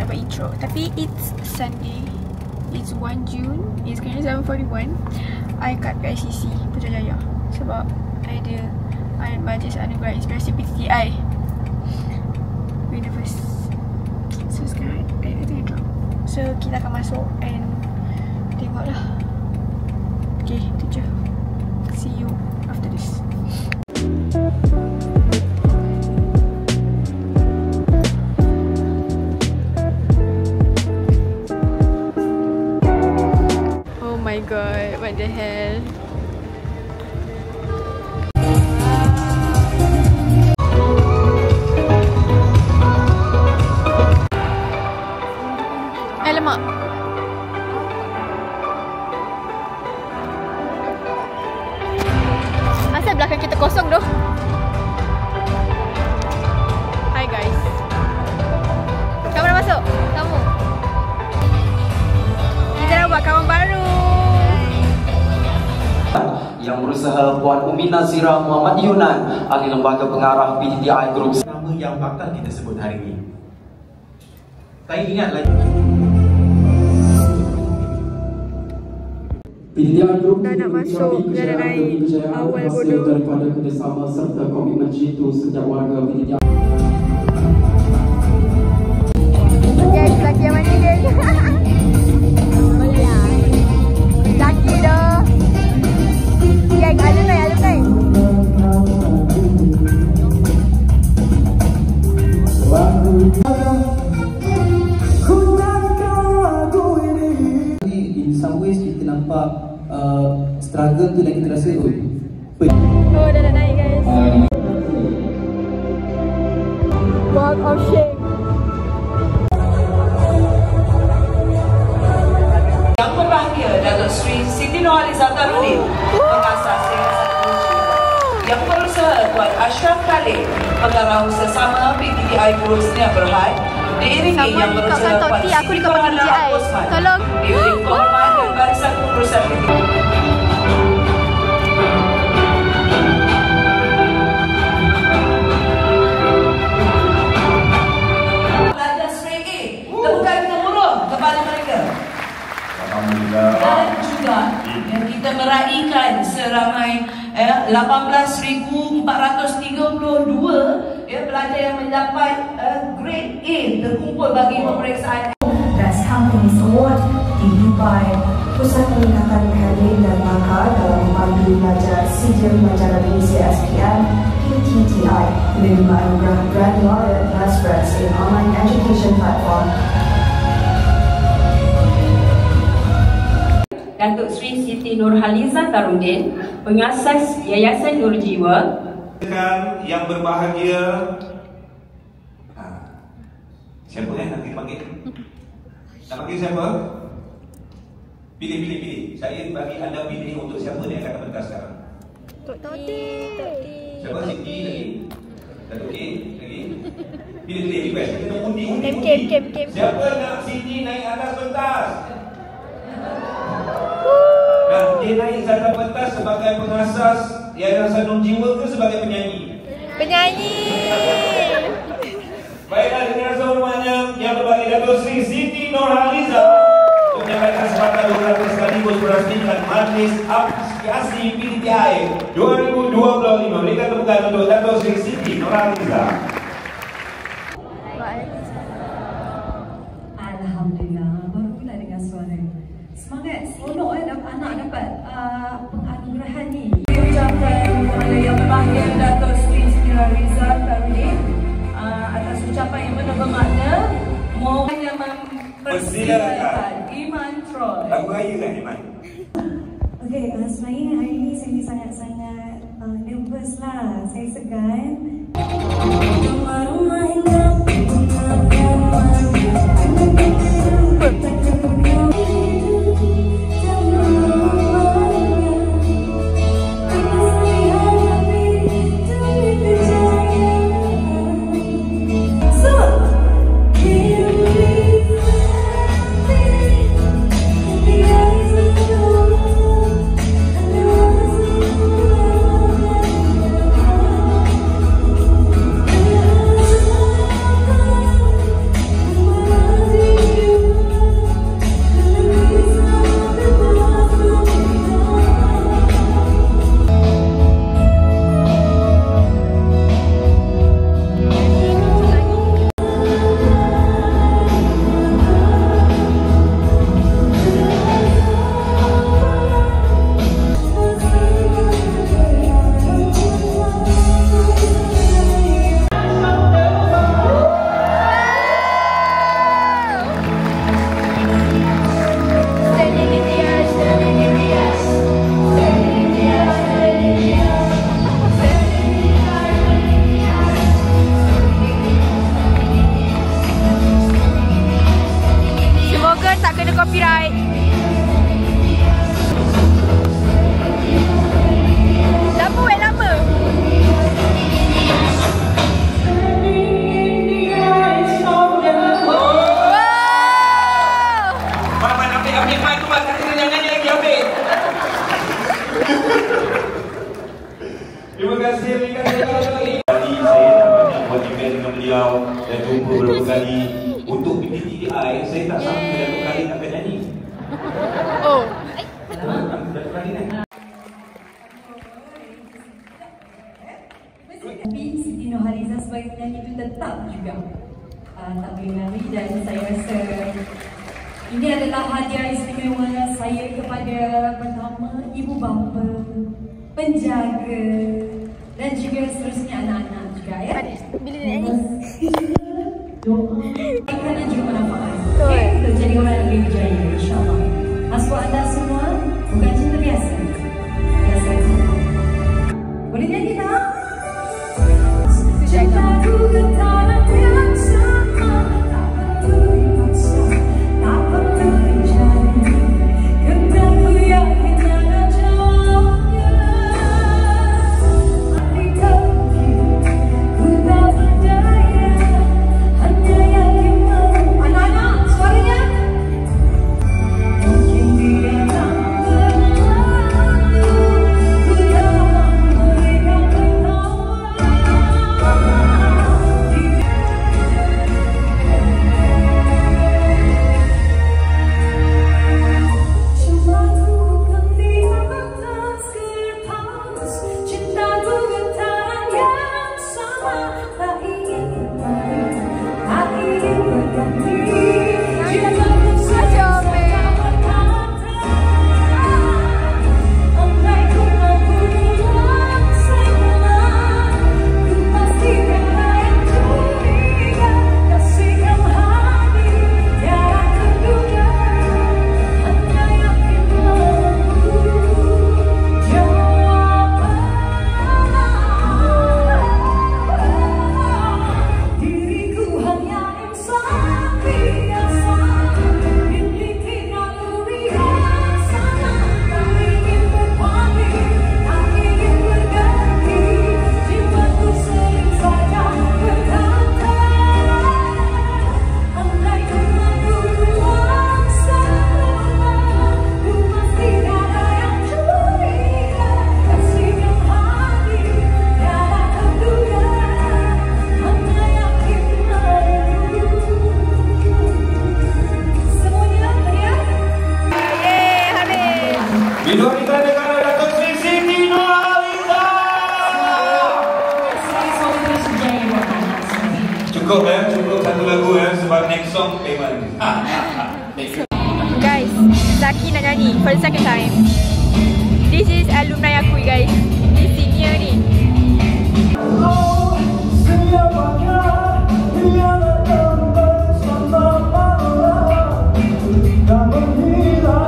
buat intro. Tapi it's Sunday. It's 1 June. It's currently 7:41. I kat PICC Putrajaya sebab ada majlis anugerah inspirasi PTTI Universe. So sekarang I tengah drop. So kita akan masuk and tengoklah. Okay, itu je. See you after this. Oh my god, what the hell? Alamak. Asal belakang kita kosong tu? Hi guys. Kamu dah masuk? Kamu? Kita dah buat kawan baru. Yang berusaha Puan Umi Nazira Muhammad Yunan, ahli lembaga pengarah PTTI Group. Nama yang bakal kita sebut hari ini. Saya ingat lagi. PTTI Group dah nak masuk, dah nak naik awal bodoh daripada kerjasama serta komitmen jitu setiap warga PTTI. Guys, lelaki yang mana guys? Lelaki dah. Guys, ada naik. In some ways kita nampak struggle tu dan kita rasa Oh, dah nak naik guys. Walk of shame. Yang berbahagia Datuk Seri Siti Nurhaliza Tarudin, pengasas Yayasan Nurjiwa. Yang berusaha Tuan Ashraf Khalid, pengarah sesama PTTI Group Sdn Bhd. Diiringi yang berusaha Tuan aku di kampung PTTI. Tolong. Diiringi Kehormatan dan Barisan Pengurusan PTTI. Dan juga yang kita meraihkan seramai 18,432 pelajar yang mendapat grade A terkumpul bagi pemeriksaan. Best Companies Award dihibai Pusat Peningkatan Karir dan Bakar dalam memandu belajar Sijil Majalah Malaysia SPM PTTI menerima anugerah Grand Laureate Best Press in Online Education Platform. Datuk Seri Siti Nurhaliza Tarudin, pengasas Yayasan Nurjiwa. Yang berbahagia. Siapa nanti panggil? Nak panggil siapa? Pilih. Saya bagi anda pilih untuk siapa yang akan berkas sekarang. Tok Toti. Siapa? Siti lagi? Datuk K lagi? Pilih request. Kita undi. Kem. Siapa nak Siti naik atas pentas? Dan dia naik atas pentas sebagai pengasas Yayasan Nurjiwa ke sebagai penyanyi? Penyanyi. Baiklah, dengan rasa hormatnya yang berbagi Datuk Seri Siti Nurhaliza untuk menyampaikan kesempatan beberapa sekaligus merasmikan Majlis Apresiasi PTTI 2025. Berikan tepukan untuk Datuk Seri Siti Nurhaliza. Alhamdulillah, barulah dengan suara. Semangat, seronok anak dapat penganugerahan ni. Diucapkan kepada yang berbahagia Datuk Seri Siti Nurhaliza Tarudin atas ucapan yang penuh bermakna. Mohon yang mempersilakan Iman Troy. Lagu raya kan Iman? Okey, sebenarnya hari ni saya sangat-sangat nervous lah. Saya segan. Rumah-rumah hingga dengan beliau dan jumpa beberapa kali. Untuk PTTI, saya tak sangka Datuk Khalid akan nyanyi. Oh. Datuk Khalid kan? Tapi Siti Nurhaliza sebagai penyanyi itu tetap juga tak boleh lari, dan saya rasa ini adalah hadiah istimewa saya kepada pertama ibu bapa, penjaga dan juga seterusnya anak-anak juga ya. Bila dia nyanyi? Doakan dan juga manfaat. Okay, untuk jadi orang yang lebih berjaya insyaAllah. Aswa anda semua bukan cinta biasa. Biasa. Boleh nyanyi tak? Cintaku getaran yang sama, tak perlu dipaksa, tak perlu dicari, kerana ku yakin ada jawabnya. Andai tak mungkin ku tak berdaya, hanya yakin mahu. Anak-anak, suaranya mungkin dia tak berlalu, ku tak memberikan ketawa. Didoakan dengan Datuk Sri Siti Nurhaliza. Cukup ya, cukup satu lagu ya, sebab next song payment. Guys, Zaki nak nyanyi for the second time. This is alumni aku guys. This senior ni.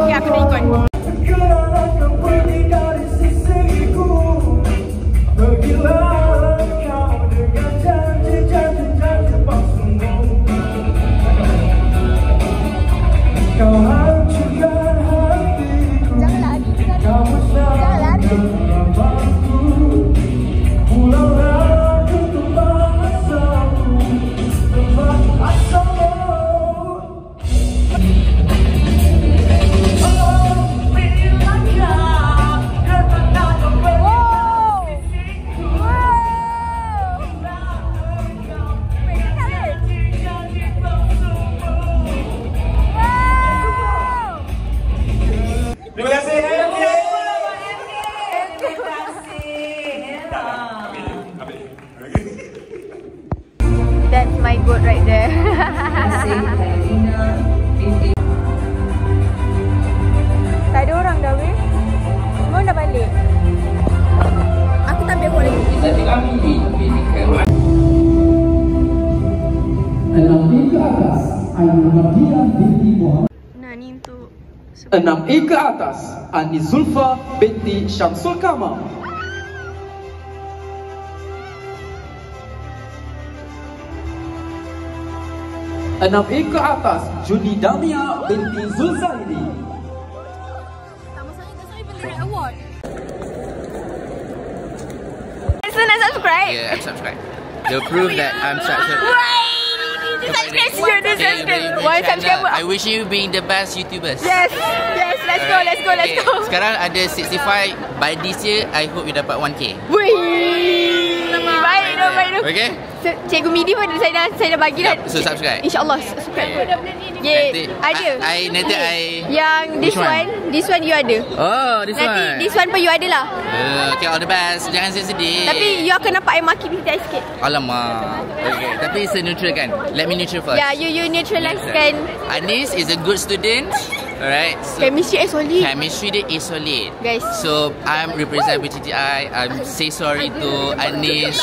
Okay, aku nak ikut. Terima kasih. That's my goat right there. Tak ada orang dah weh. Semua dah balik. Aku tak ambil lagi. Nah, ni untuk 6E ke atas, Ani Zulfa binti Syamsul Kamar. 6E ke atas, Juni Damia binti Zulzairi. So nak subscribe? Yeah, I'm subscribed. They'll prove that I'm subscribed. Why subscribe? I wish you being the best YouTubers. Yes, yes, let's go, let's go, let's go. Sekarang ada 65. By this year, I hope you dapat 1K. Wih, baik, baik. Okay? Cikgu Midi pun saya dah bagi dah. So subscribe. InsyaAllah subscribe pun. Ada. Nanti I Yang this one you ada. Oh, this one. Nanti this one pun you ada lah. Okay, all the best. Jangan sedih. Tapi you akan nampak I maki PTI sikit. Alamak. Okay. Tapi neutral kan? Let me neutral first. Yeah, you neutralize kan. Anis is a good student. Alright. So Chemistry is solid. Chemistry dia is solid. Guys. So I'm represent PTTI. I'm say sorry to Anis.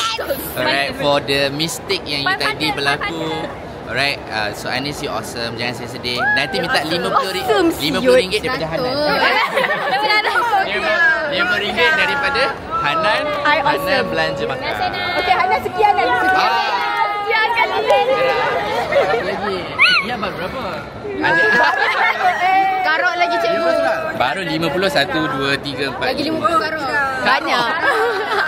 Alright, for the mistake yang you tadi berlaku. Alright, so Anis, you awesome. Jangan saya sedih. Nanti minta RM50 daripada Hanan. RM50 daripada Hanan. Hanan belanja makan. Okay, Hanan sekian dan sekian kali. Berapa lagi? Ya, berapa? Karok lagi cikgu. Baru 50, 1, 2, 3, 4. Lagi 50 karok. Banyak.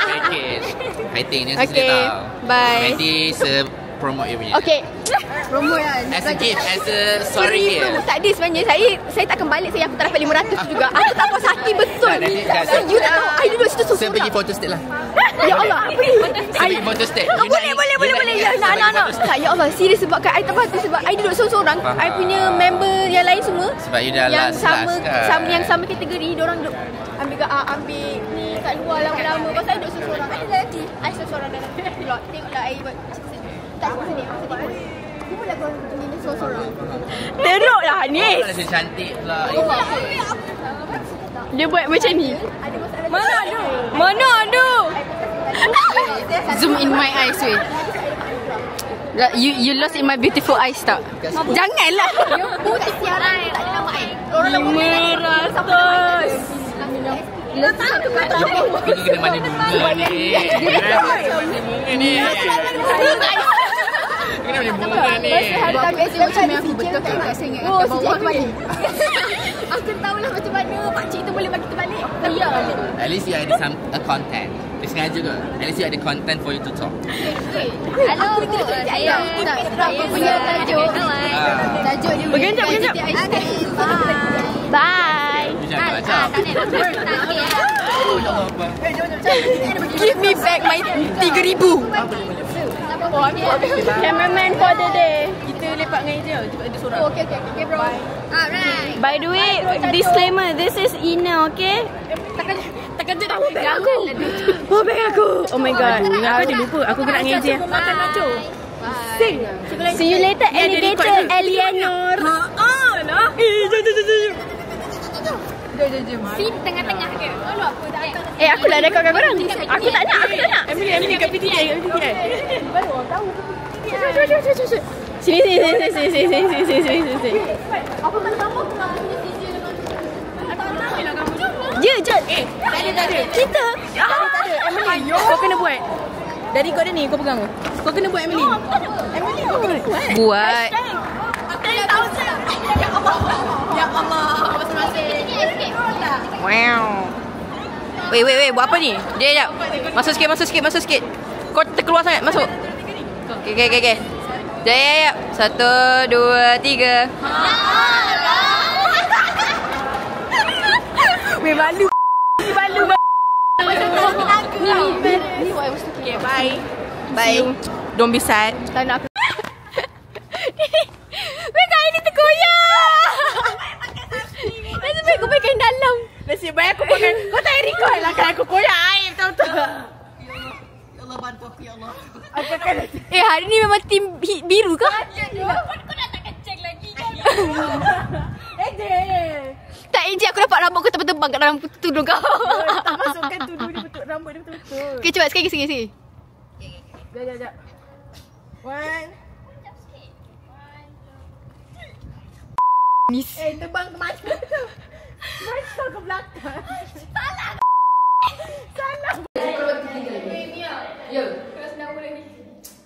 Package. Fighting jangan Okay, sedih tau. bye. Nanti promote you punya. Okay. Promote kan. As a gift, as a sorry gift. Tak ada sebenarnya. Saya takkan balik saya aku tak dapat 500 juga. Aku tak puas hati betul. You tak tahu. I duduk situ Saya pergi photo state lah. Ya Allah, apa ni? Saya pergi photo state. Boleh. Ya, nak. Tak, ya Allah, serius sebabkan I tak puas hati sebab I duduk seorang-seorang. I punya member yang lain semua. Sebab you dah yang last kan. Yang sama kategori, diorang duduk ambil ni kat luar lama-lama. Pasal I duduk seorang-seorang. I lelaki. I seorang-seorang dalam plot. Tengoklah I buat tak sedih. Dia pun dah begini seorang-seorang. Teruklah ni. Dia cantik pula. Dia buat macam ni. Mana ada? Zoom in my eyes weh. You lost in my beautiful eyes tak? Janganlah. You put siaran tak ada nama I. 500. Pergi kena mana bunga ni. Kena mana bunga ni. Buat apa macam ni aku betul kan saya ingat kat bawah ni. Aku tahulah macam mana pakcik tu boleh bagi kita balik. Ya. At least you ada a content. Dia sengaja ke? At least you ada content for you to talk. Hello. Saya punya tajuk. Tajuk dia. Berganjak. Bye. Give me back my 3,000. Cameraman for the day. Kita lepak dengan dia. Dia seorang. Okay bro. Alright. By the way, disclaimer, this is Ina, okay? Takkan je tahu bag aku. Oh, bag aku. Oh my god. Aku dah lupa. Aku gerak dengan dia. See you later, alligator Eleanor. Lah. Fin tengah-tengah ke? Aku lah rekodkan korang. Aku tak nak. Emily kat PTI. Baru orang tahu. Sini. Apa nama Je. Tak ada. Kita. Tak ada. Emily, kau kena buat. Dari kau ada ni, kau pegang. Kau kena buat Emily. Emily kau kena buat. Buat. Ya Allah. Wow. Wait, buat apa ni? Dia jap. Masuk sikit. Kau terkeluar sangat, masuk. Okay. Jap. 1, 2, 3. Weh, malu. Ni what I was talking. Okay, bye. Bye. Don't be sad. Tak nak. Weh, kain ni terkoyak. Nasib baik kau pakai kain dalam. Nasib baik aku pakai. Kau tak record lah kan aku koyak air betul-betul. Ya Allah, bantu aku ya Allah. Hari ni memang tim biru ke? Kau nak tak kecek lagi kan? Tak, Eji, aku dapat rambut kau terbang-terbang kat dalam tudung kau. Tak masukkan tudung dia betul. Rambut dia betul-betul. Okay, cuba sekali. Sekejap. One. Terbang ke mana tu? Masuk ke belakang. Salah. Ya. Kena sendawa lagi.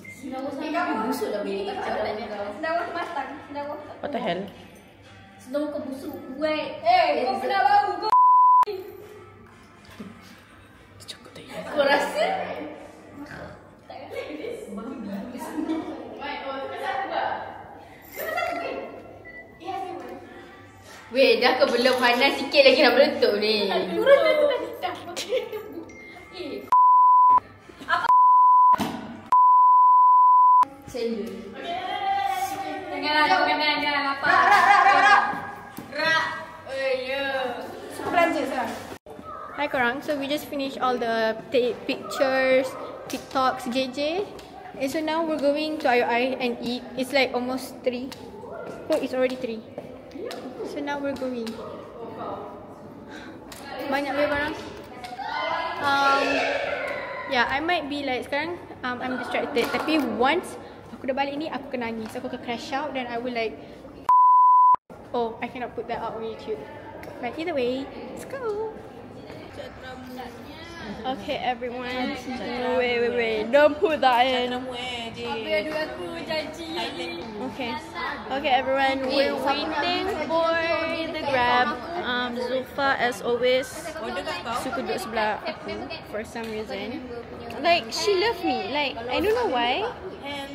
Sendawa sampai busuk dah beli. Sendawa matang. What the hell? Sendawa kau busuk. Wait. Kau pernah bau kau. Kau rasa? Weh, dah ke belum panas sikit lagi nak meletup ni. Hi korang, so we just finished all the pictures, TikToks, JJ. And so now we're going to IOI and eat. It's like almost 3. Oh, it's already 3. So now we're going. Banyak lebih barang. Yeah, I might be like sekarang I'm distracted. Tapi once aku dah balik ni, aku akan nangis. Aku akan crash out then I will like. Oh, I cannot put that out on YouTube. But either way, let's go. Okay, everyone. Wait. Don't put that in. Okay, everyone. We're waiting for the Grab. Zulfa, as always, suka duduk sebelah aku for some reason. Like, she love me. Like, I don't know why.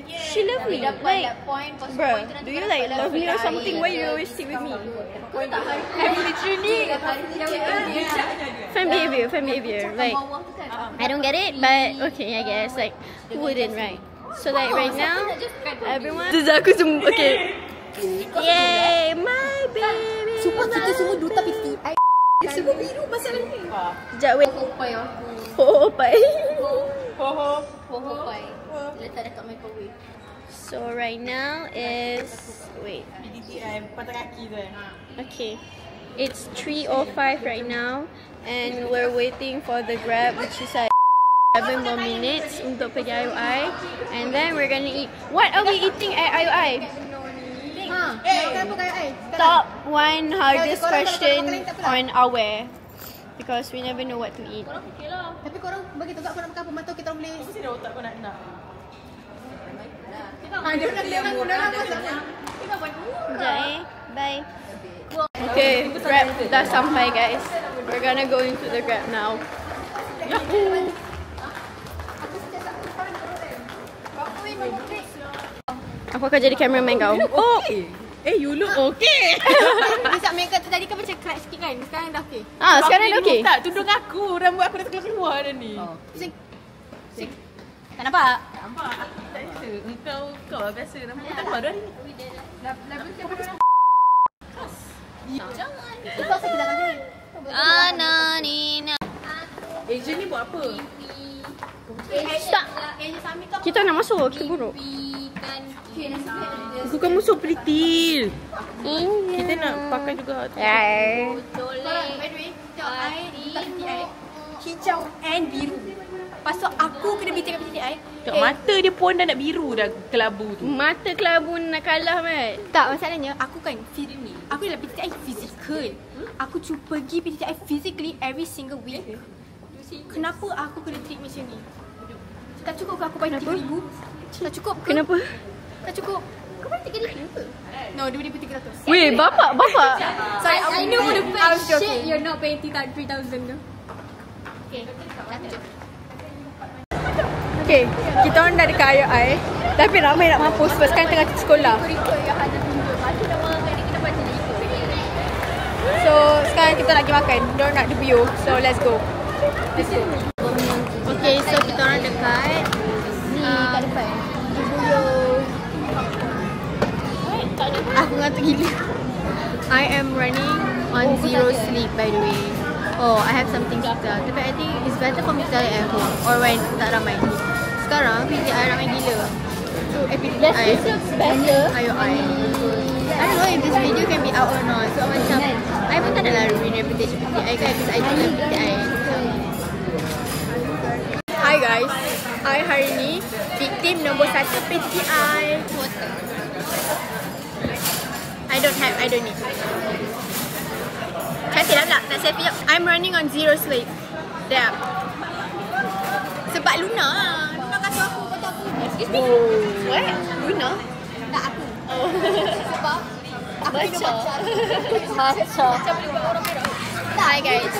She love me. Like, bruh, do you like love me or something? Why you always sit with me? I'm literally fan behavior. Like, I don't get it, but okay, I guess. Like, who wouldn't, right? So like right now, everyone. Okay. Yay, my baby. Sumpah kita semua duta piti. Semua biru pasal ni. Sekejap, wait. Hohopai. Hohopai. Letak dekat microwave. So right now is wait. Okay. It's 3:05 right now and we're waiting for the Grab, which is like 7 more minutes untuk pergi IOI, and then we're gonna eat. What are we eating at IOI? Top 1 hardest question on our, because we never know what to eat. Tapi korang bagi tahu kau nak makan apa, mantau kita boleh. Mesti dah otak kau nak. Dia nak Sekejap bye. Okay, Grab dah sampai guys. We're gonna go into the Grab now. Yahoo! Aku akan jadi cameraman kau. Oh! You look okay. Bisa makeup tadi kan macam crack sikit kan. Sekarang dah okay. Sekarang dah okay. Tak, tudung aku. Rambut aku dah keluar dah ni. Tak nampak? Tak nampak. Tak biasa. Kau lah biasa. Rambut tak keluar dah ni. Jangan. Lepas saya kita akan Nina. Asian ni buat apa? Tak. Kita nak masuk. Kita buruk. Aku kan musuh pretty. Kita nak pakai juga. Hai. By the way, I hijau and biru. Lepas tu aku kena beli kat PTI. Mata dia pun dah nak biru dah, kelabu tu. Mata kelabu nak kalah, Mat. Tak, masalahnya aku kan aku dalam PTI physical. Aku cuba pergi PTI physically every single week. Kenapa aku kena treat macam ni? Tak cukup ke aku bayar RM3,000? Tak cukup ke? Kenapa? Tak cukup. Kau bayar RM3,000 ke? No, dia beri RM300. Weh, bapak. Sorry, I know for the fact shit you're not paying $3,000 tu. Okay, Okay, kita orang dah dekat IOI. Tapi ramai nak mampus sebab sekarang tengah sekolah. So, sekarang kita lagi makan. Diorang nak review. So, let's go. Okay, so kita orang dekat ni kat depan. Aku ngantuk gila. I am running on zero sleep by the way. Oh, I have something to tell. Tapi I think it's better for me to tell it at home or when tak ramai. Sekarang PTI ramai gila. So PTI IOI. I don't know if this video can be out or not. So macam I pun tak adalah ruin reputation PTI kan, because I do love PTI. Hi guys, I hari ni victim nombor 1 PTI. I don't need. Cantik lah pula, nak selfie jap. I'm running on zero sleep. Dah. Sebab Luna lah. Luna kata aku. Excuse me? What? Luna? Tak aku. Oh. Sebab aku baca. Hi guys.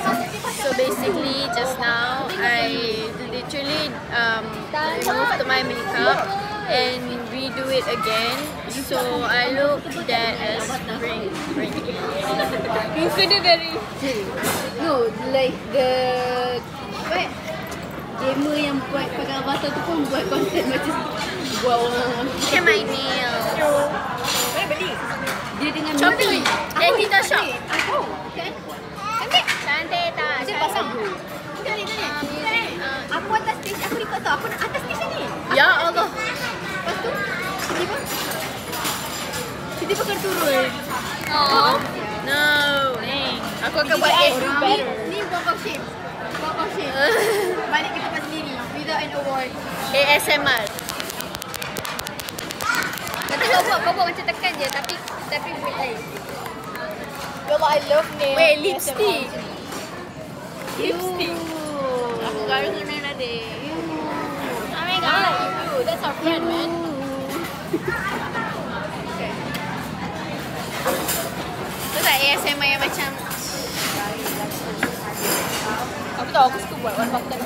So basically just now I literally removed my makeup and redo it again. So I look that as ring. Muka dia very No, like the what? Gamer yang buat pakai avatar tu pun buat content macam Wow. Macam my nail. Mana beli? Dia dengan Shopee. Kita shop. Okay. Cantik tak? Dia pasang. Aku atas stage, aku record tau. Aku nak atas stage ni. Ya Allah. Lepas tu, tiba-tiba kena turun. Oh. No. Aku akan buat better. Ni walk of shame. Walk of shame. Balik ke tempat sendiri. Without an award. ASMR. Nanti kau buat macam tekan je. Tapi buat lain. Well, I love nail. Wait, lipstick. Lipstick. Aku garang dengan Nade. Oh my god. That's our friend, man. Tu tak ASMR yang macam Aku tahu, aku suka buat one button.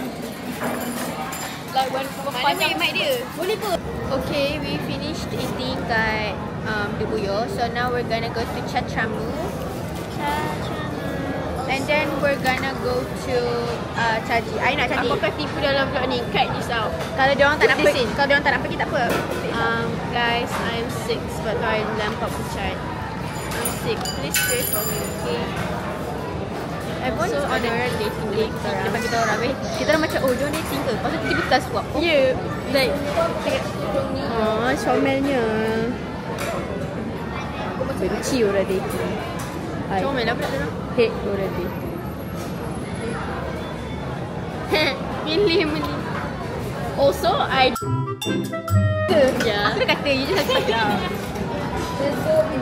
Like one mana mic dia? Boleh ke? Okay, we finished eating kat The Buyo. So now we're gonna go to Chatramu. And then we're gonna go to Caji. I nak Caji. Apakah tipu dalam vlog ni? Cut this out. Kalau diorang tak nak pergi, tak apa. Guys, I'm sick sebab tu I lampak pucat. I'm sick. Please pray for me, okay? Everyone is on a dating depan kita orang. Kita orang macam, diorang dating ke? Lepas tu tiba-tiba kita swap. Yeah. Like, comelnya. Benci orang dating. Comel apa nak orang? Hate orang dating. Milih. Also, I... Aku dah kata, you just kata.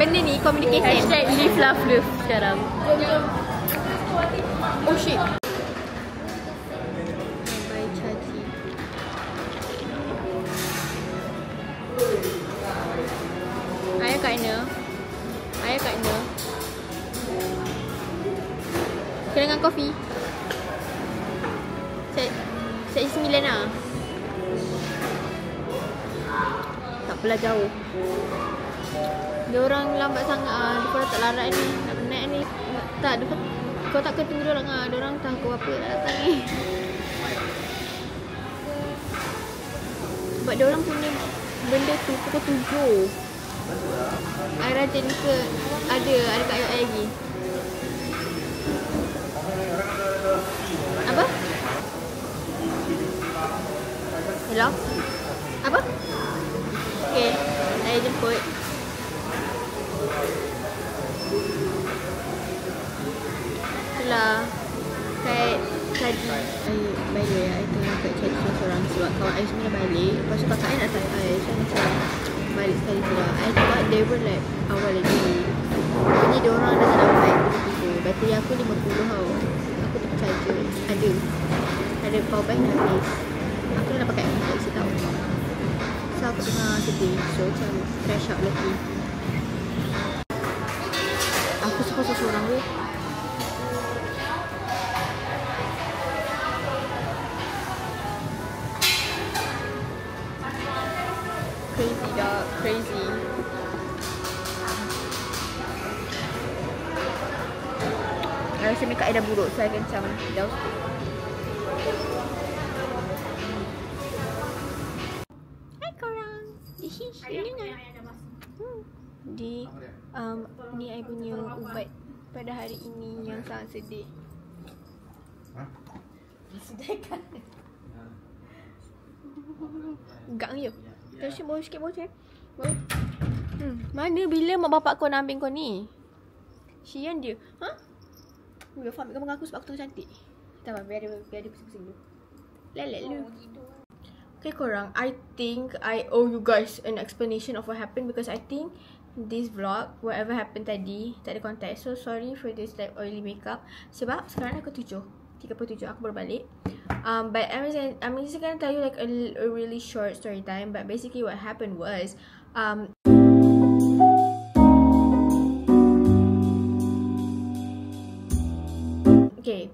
Benda ni communication. Hashtag live love love sekarang. Oh shit. Bye Caji. Ayah kat Ina. Kena dengan kopi. Set 9 lah. Tak apalah jauh. Dia orang lambat sangat ah. Dia pun tak larat ni. Nak penat ni. Tak, kau tak kena tunggu diorang ah. Diorang tahu apa nak datang ni. Sebab diorang punya benda tu pukul 7. Air rajin ke ada kat ayat lagi. Apa? Hello? Apa? Okay, saya jemput. Itulah kat tadi. By the way, I tengah kat chat seorang sebab kawan I semua dah balik. Lepas tu kakak I nak tanya I. So macam balik sekali pula. I thought they were like awal lagi. Jadi diorang dah sampai pukul 3. Bateri aku 50 tau. Aku tak charger. Ada power bank dah habis. Aku dah pakai Galaxy tau. So aku tengah sedih. So macam crash out lagi. Aku suka seorang weh. Crazy dog, crazy. I rasa makeup I dah buruk, so I akan macam jauh. Hai korang. Di ni I punya ubat pada hari ini yang sangat sedih. Sedihkan. Gang je. Terus bawa sikit bawa je. Mana bila mak bapak kau nak ambil kau ni? Sian dia. Ha? Dia faham ambil aku sebab aku tengah cantik. Tak apa, biar dia pusing-pusing dulu. Lelet lu. Okay korang, I think I owe you guys an explanation of what happened because I think this vlog, whatever happened tadi, tak ada context. So sorry for this like oily makeup. Sebab sekarang aku 37 aku baru balik. But I'm just gonna tell you like a really short story time. But basically what happened was okay,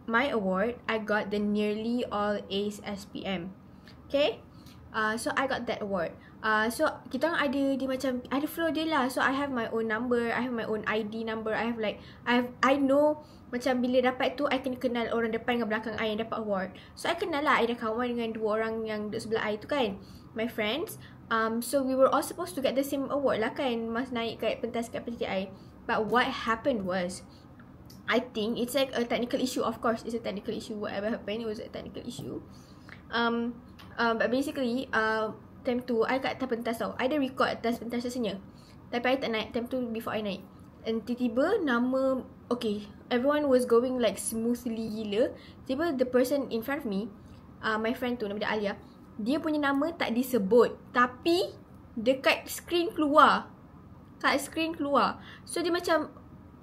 my award, I got the nearly all A's SPM. Okay, so I got that award. So kita orang ada dia macam ada flow dia lah. So I have my own number, I have my own ID number. I know macam bila dapat tu I kena kenal orang depan dengan belakang I yang dapat award. So I kenal lah, I dah kawan dengan dua orang yang duduk sebelah I tu kan. my friends. So we were all supposed to get the same award lah kan, mas naik kat pentas kat PTTI. But what happened was, I think it's like a technical issue. Of course, it's a technical issue. Whatever happened, it was a technical issue. But basically, time tu I kat atas pentas tau. I dah record atas pentas rasanya, tapi I tak naik time tu before I naik. And tiba-tiba nama, okay, everyone was going like smoothly gila. Tiba the person in front of me, my friend tu, nama dia Alia, dia punya nama tak disebut, tapi dekat screen keluar. Kat screen keluar. So dia macam,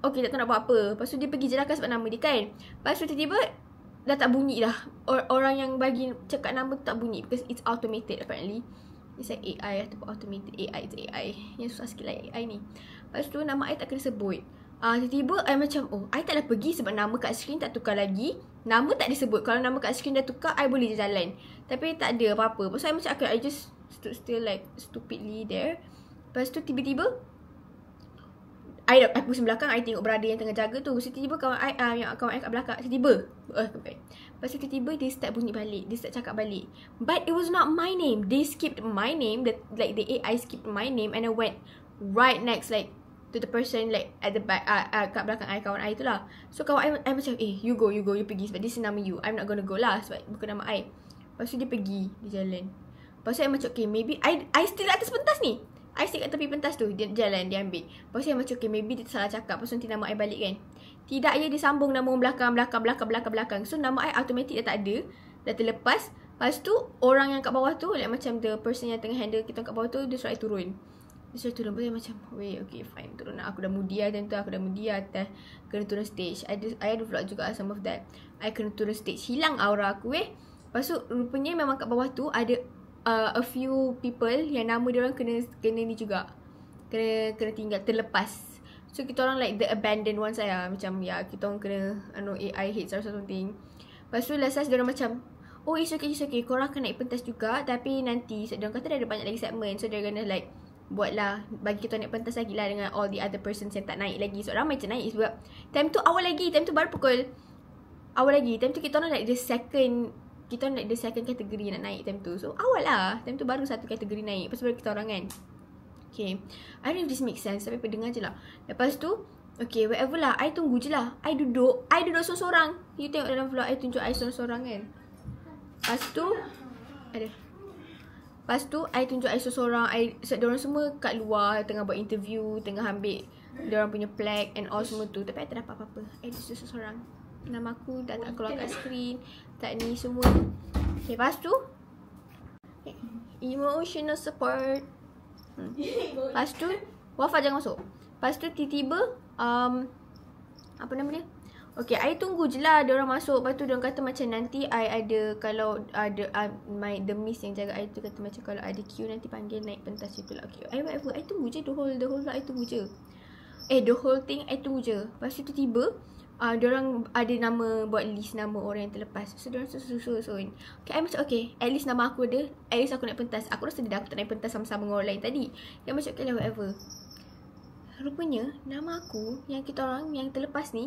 okay, tak tahu nak buat apa. Lepas tu dia pergi jelaskan sebab nama dia kan. Lepas tu tiba-tiba dah tak bunyi dah. Orang yang bagi cakap nama tu tak bunyi, because it's automated apparently. It's like AI ataupun automated AI. It's AI. Yang susah sikit lah AI ni. Lepas tu nama I tak kena sebut. Tiba-tiba I macam, oh, I taklah pergi sebab nama kat screen tak tukar lagi. Nama tak disebut. Kalau nama kat screen dah tukar, I boleh jalan. Tapi tak ada apa-apa. Lepas tu I macam, okay, I just stood still like stupidly there. Lepas tu tiba-tiba I pusing belakang, I tengok brother yang tengah jaga tu. So tiba-tiba kawan I, yang kawan I kat belakang, tiba-tiba lepas tu tiba-tiba dia start bunyi balik. Dia start cakap balik. But it was not my name. They skipped my name. The AI skipped my name. And I went right next like to the person like at the back, kat belakang I, kawan I tu lah. So kawan I macam, you go, you pergi. Sebab this is nama you. I'm not gonna go lah sebab bukan nama I. Lepas tu dia pergi, dia jalan. Lepas tu I macam, okay, maybe I still atas pentas ni. I sit kat tepi pentas tu, dia jalan, dia ambil. Lepas tu I macam, okay, maybe dia salah cakap. Lepas tu nanti nama I balik kan. Tidak, dia sambung nama orang belakang. So nama I automatic dah tak ada, dah terlepas. Lepas tu orang yang kat bawah tu, like macam the person yang tengah handle kita kat bawah tu, dia suruh I turun. Lepas tu macam, wait, okay, fine, turun lah. Aku dah mudi lah time tu, aku dah mudi lah atas. Kena turun stage. I ada vlog juga some of that. I kena turun stage, hilang aura aku Lepas tu rupanya memang kat bawah tu ada a few people yang nama dia orang kena ni juga. Kena tinggal, terlepas. So kita orang like the abandoned ones lah. Macam ya, kita orang kena AI hits or something. Lepas tu last dia orang macam, oh it's okay, korang akan naik pentas juga. Tapi nanti, so dia orang kata dah ada banyak lagi segmen. So dia kena like buat lah, bagi kita naik pentas lagi lah dengan all the other persons yang tak naik lagi. So ramai macam naik sebab time tu awal lagi. Time tu baru pukul awal lagi. Time tu kita orang like the second kategori nak naik time tu. So awal lah. Time tu baru satu kategori naik. Lepas tu baru kita orang kan. Okay, I don't know if this makes sense, tapi pendengar je lah. Lepas tu, okay, whatever lah, I tunggu je lah. I duduk seorang-seorang. You tengok dalam vlog I tunjuk I seorang-seorang kan. Lepas tu I tunjuk I seorang-seorang. Diorang semua kat luar tengah buat interview, tengah ambil diorang punya flag and all semua tu. Tapi I tak dapat apa-apa. I just seorang. Nama aku dah tak keluar kat screen, tak ni semua. Okay, lepas tu emotional support. Lepas tu Wafa jangan masuk. Lepas tu tiba-tiba apa nama dia? Okay, I tunggu je lah diorang masuk. Lepas tu diorang kata macam nanti I ada, kalau ada the miss yang jaga I tu kata macam kalau ada queue nanti panggil naik pentas itu lah. Okay, I tunggu je the whole lot. I tunggu je. The whole thing I tunggu je. Lepas tu tiba diorang ada nama, buat list nama orang yang terlepas. So diorang susun. Okay, I macam okay, at least nama aku ada, at least aku naik pentas. Aku rasa dia dah aku tak naik pentas sama-sama dengan orang lain tadi. Yang macam okay lah, whatever. Rupanya nama aku, yang kita orang yang terlepas ni,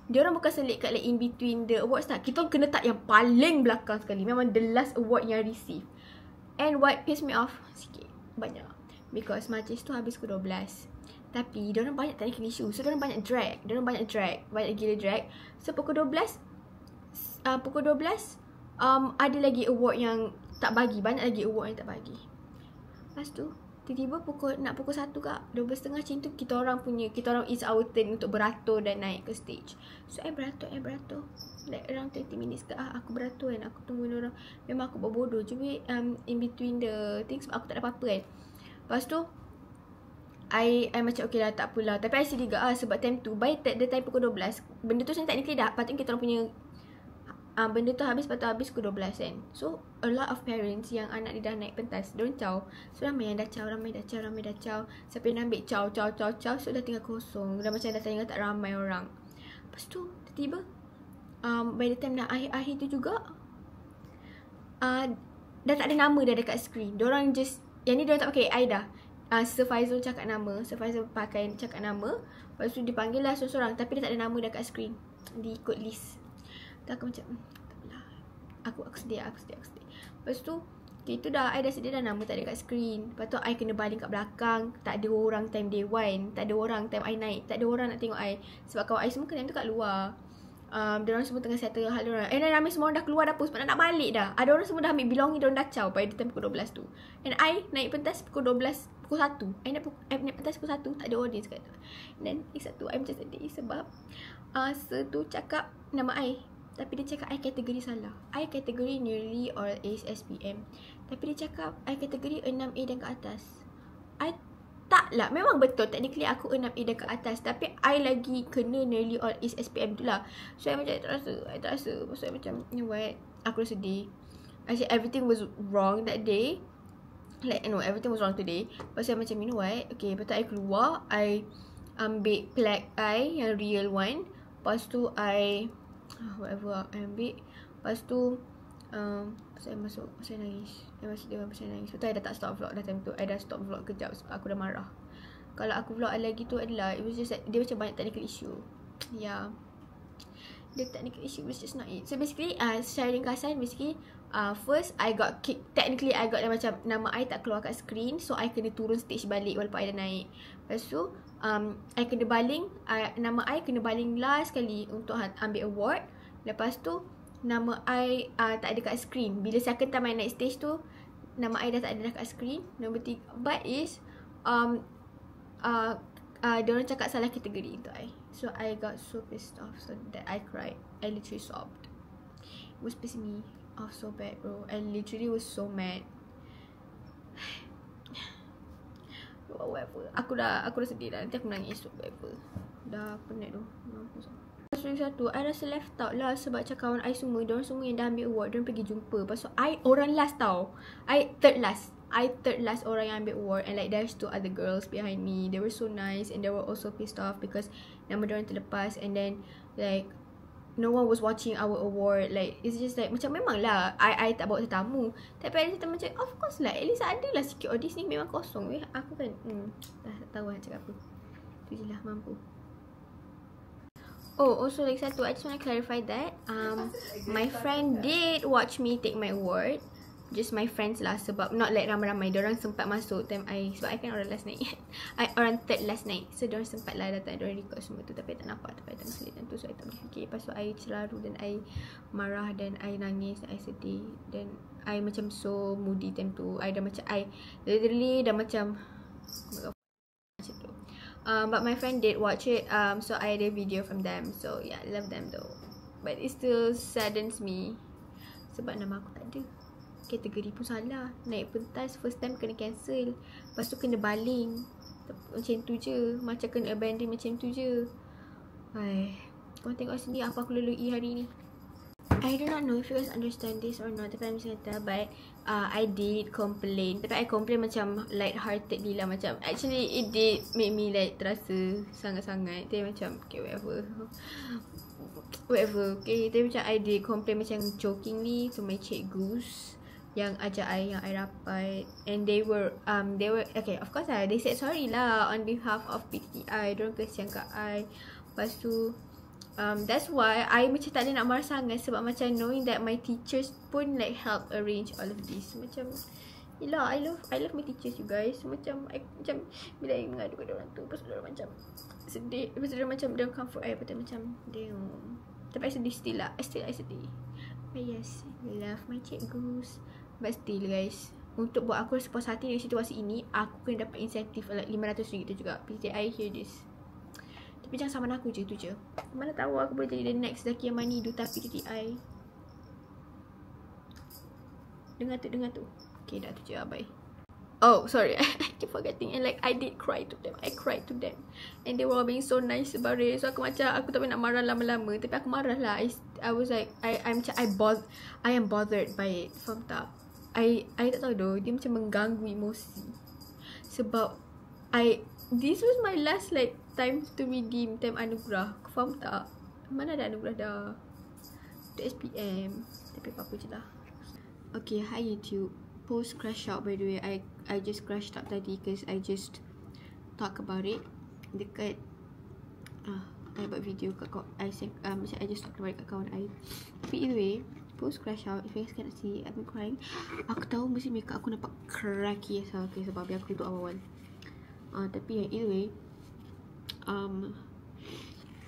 diorang bukan selit kat like in between the awards tak. Kita kena tak yang paling belakang sekali. Memang the last award yang receive. And what pissed me off sikit, banyak, because majlis tu habis pukul 12. Tapi diorang banyak technical issue. So diorang banyak drag. Banyak gila drag. So pukul 12 ada lagi award yang tak bagi. Banyak lagi award yang tak bagi. Lepas tu tiba-tiba nak pukul 1 kak, 12.30 macam tu kita orang is our turn untuk beratur dan naik ke stage. So I beratur like around 20 minutes ke aku beratur kan. Aku tunggu orang. Memang aku buat bodoh je in between the things sebab aku tak ada apa-apa kan. Lepas tu I macam okay lah, tak apalah. Tapi I sedih juga sebab time tu, by the time pukul 12, benda tu sebenarnya technically dah patutnya kita orang punya benda tu patut habis pukul 12 kan. So a lot of parents yang anak dia dah naik pentas, diorang caw. So ramai yang dah caw. Siapa yang ambil caw. So dah tinggal kosong. Dah macam dah tinggal tak ramai orang. Lepas tu tiba-tiba by the time nak akhir tu juga dah tak ada nama dah dekat screen. Diorang just, yang ni diorang tak pakai I dah. Sir Faizul cakap nama. Sir Faizul pakai cakap nama. Lepas tu dipanggil lah seorang-seorang. Tapi dia tak ada nama dekat screen. Diikut list. Tu aku macam, tak apalah. Aku sedih. Lepas tu Okay, tu dah, I dah sedia dah nama tak ada kat screen. Lepas tu, I kena baling kat belakang. Tak ada orang time day one. Tak ada orang time I naik. Tak ada orang nak tengok I. Sebab kawan I semua kena tu kat luar. Diorang semua tengah settle hal diorang. And then ramai semua orang dah keluar dapur sebab nak balik dah. Ada orang semua dah ambil belonging, diorang dah caw pada time pukul 12 tu. And I naik pentas pukul 12, pukul 1. I naik pentas pukul 1, tak ada audience kat tu. And then, satu, I macam sedih sebab Sir tu cakap nama I. Tapi dia cakap I kategori salah. I kategori nearly all A's SPM. Tapi dia cakap I kategori 6A dan ke atas. I tak lah. Memang betul. Technically aku 6A dan ke atas. Tapi I lagi kena nearly all A's SPM tu lah. So I macam I tak rasa. Pasal macam, you know what, aku dah sedih. I said everything was wrong that day. Like, no, everything was wrong today. Pasal macam, you know what, okay, lepas tu I keluar, I ambil plaque I yang real one. Lepas tu I whatever I ambil. Lepas tu saya masuk, saya nangis. I masuk dia pasal nangis. Lepas tu I dah tak stop vlog dah time tu. I dah stop vlog kejap sebab aku dah marah. Kalau aku vlog lagi tu adalah, it was just like, dia macam banyak technical issue. Yeah, the technical issue was just not it. So basically, secara ringkasan, basically first I got kicked. Technically I got macam nama I tak keluar kat screen. So I kena turun stage balik walaupun I dah naik. Lepas tu I kena baling, nama I kena baling last kali untuk ambil award. Lepas tu nama I tak ada kat screen. Bila second time I naik stage tu, nama I dah tak ada kat screen. Nombor 3, but is diorang cakap salah kategori untuk I. So I got so pissed off, so that I cried. I literally sobbed. It was pissing me off so bad, bro. I literally was so mad. Whatever. Aku dah sedih dah. Nanti aku menangis. Whatever. Dah penat tu. Mampus. Satu, I rasa left out lah sebab macam kawan I semua, diorang semua yang dah ambil award, diorang pergi jumpa. Lepas tu I orang last tau. I third last orang yang ambil award. And like there's 2 other girls behind me. They were so nice and they were also pissed off because nama diorang terlepas. And then like no one was watching our award. Like it's just like macam memang lah I tak bawa tetamu. Tapi ada tetamu macam of course lah, at least ada lah sikit audience ni. Memang kosong weh. Aku kan tak tahu lah cakap apa. Tu je lah, mampu. Oh, also like satu, I just want to clarify that my friend did watch me take my award. Just my friends lah, sebab not like ramai-ramai. Diorang sempat masuk time I, sebab I kan orang last night. Orang third last night. So diorang sempat lah datang, diorang record semua tu. Tapi I tak nampak, tapi I tak masuk time tu. So I tak boleh fikir. Lepas tu I celaru dan I marah dan I nangis dan I sedih. Dan I macam so moody time tu. I dah macam, I literally dah macam macam tu. But my friend did watch it. So I ada video from them. So yeah, I love them though. But it still saddens me sebab nama aku tak ada. Kategori pun salah. Naik pentas first time kena cancel. Lepas tu kena baling. Macam tu je. Macam kena abandon macam tu je. Hai, korang tengok sendiri apa aku lalui hari ni. I do not know if you guys understand this or not. Tapi I'm just gonna tell. But I did complain. Tapi I complain macam light-heartedly lah. Macam actually it did make me like terasa sangat-sangat. Tapi macam okay whatever. Okay, tapi macam I did complain macam jokingly to my cikgus yang ajar I, yang I rapat. And they were okay, of course lah, they said sorry lah on behalf of PTI. Diorang kesian kat I. Lepas tu that's why I macam tak ada nak marah sangat. Sebab macam knowing that my teachers pun like help arrange all of this. Macam yelah, I love my teachers, you guys. Macam macam bila I mengadu kat diorang tu, lepas tu diorang macam sedih. Lepas tu diorang macam diorang comfort I. Lepas tu macam damn. Tapi I sedih still lah. I sedih. But yes, I love my cikgus. But still guys, untuk buat aku rasa puas hati dari situasi ini, aku kena dapat insentif like RM500 tu juga. PTI hear this. Tapi jangan sama aku je, tu je. Mana tahu aku boleh jadi the next Zakia Mani duta PTI. Dengar tu. Okay, dah tu je, bye. Oh, sorry. I keep forgetting. And like, I did cry to them. I cried to them. And they were all being so nice about it. So aku macam, aku tak nak marah lama-lama. Tapi aku marah lah. I was like, I am bothered by it. Faham tak? I tak tahu doh. Dia macam mengganggu emosi. Sebab this was my last like time to redeem time anugerah. Kau faham tak? Mana ada anugerah dah. The SPM. Tapi apa-apa je lah. Okay, hi YouTube. Post crash out by the way. I just crashed out tadi because I just talk about it dekat I buat video kat I just talk about it kat kawan I. Tapi anyway, post crash out. If you guys cannot see, I've been crying. Aku tahu mesti makeup aku nampak cracky as hell. Okay, sebab biar aku tutup awal-awal. Tapi either way,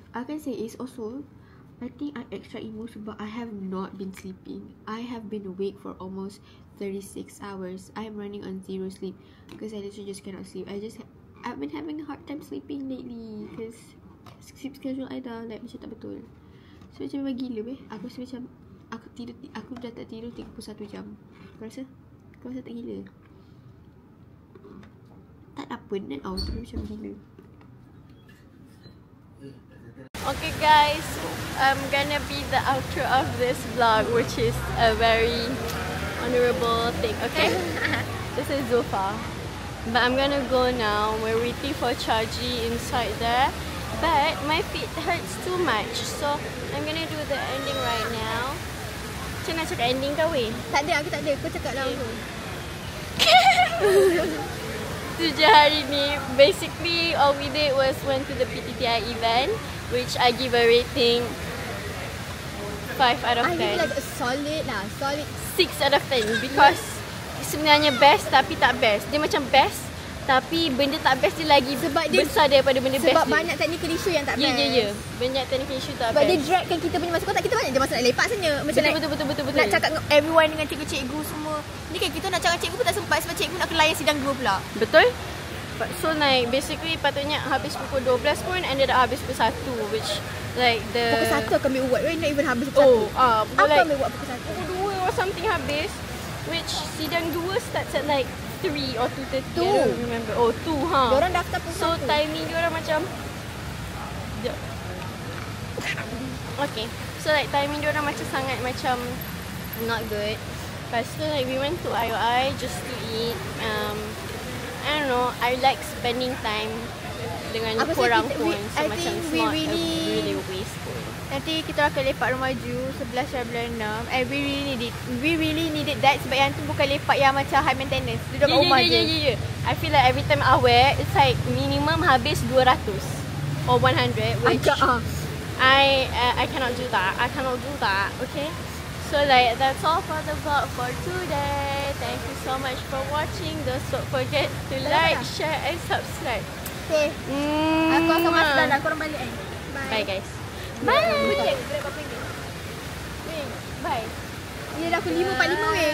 I can say is also, I think I extra emo sebab I have not been sleeping. I have been awake for almost 36 hours. I am running on zero sleep because I literally just cannot sleep. I've been having a hard time sleeping lately because sleep schedule I dah like macam tak betul. So macam memang gila weh. Aku rasa macam aku dah tak tidur 31 jam. Kau rasa tak gila? Tak ada penat tau, tapi macam gila. Okay guys, I'm gonna be the outro of this vlog, which is a very honorable thing, okay? This is Zulfa. But I'm gonna go now. We're waiting for Chaji inside there. But my feet hurts too much, so I'm gonna do the ending right now. Macam nak cakap ending kau weh? Tak ada, aku tak ada. Kau cakap lah aku. Tujuh hari ni, basically all we did was went to the PTTI event, which I give a rating 5 out of 10. I give like a solid 6 out of 10 because sebenarnya best tapi tak best. Dia macam best tapi benda tak best dia lagi sebab dia besar daripada benda best dia. Sebab banyak technical issue yang tak best. Ya. Banyak technical issue tak sebab best. Sebab dia dragkan kita punya masa kotak. Kita banyak je masa nak lepak sebenarnya. Macam betul. Nak cakap dengan everyone, dengan cikgu-cikgu semua. Ni kan kita nak cakap cikgu pun tak sempat sebab cikgu nak kena layan sidang 2 pula. Betul. So like basically patutnya habis pukul 12 pun ended up habis pukul 1, which like the pukul 1 akan ambil award. Not even habis pukul 1. Apa like, ambil award pukul 1? Pukul 2 or something habis, which sidang 2 starts at like 3 or 2:30. I don't remember. 2 ha. Diorang daftar pukul 1. So timing diorang macam okay. So like timing diorang macam sangat macam not good. Lepas tu like we went to IOI just to eat. I don't know, I like spending time dengan korang pun. So macam it's not really waste pun. Nanti kita akan lepak rumah Ju 11 bulan 6. And we really need it that sebab yang tu bukan lepak yang macam high maintenance. Duduk kat rumah je. Yeah. I feel like every time I wear, it's like minimum habis 200 or 100, which I cannot do that. Okay. So like that's all for the vlog for today. Thank you so much for watching. Don't forget to like, share and subscribe. Okay. Aku akan masuk dan aku orang balik kan. Bye guys. Bye. Bye. Ya dah aku 5:45 weh.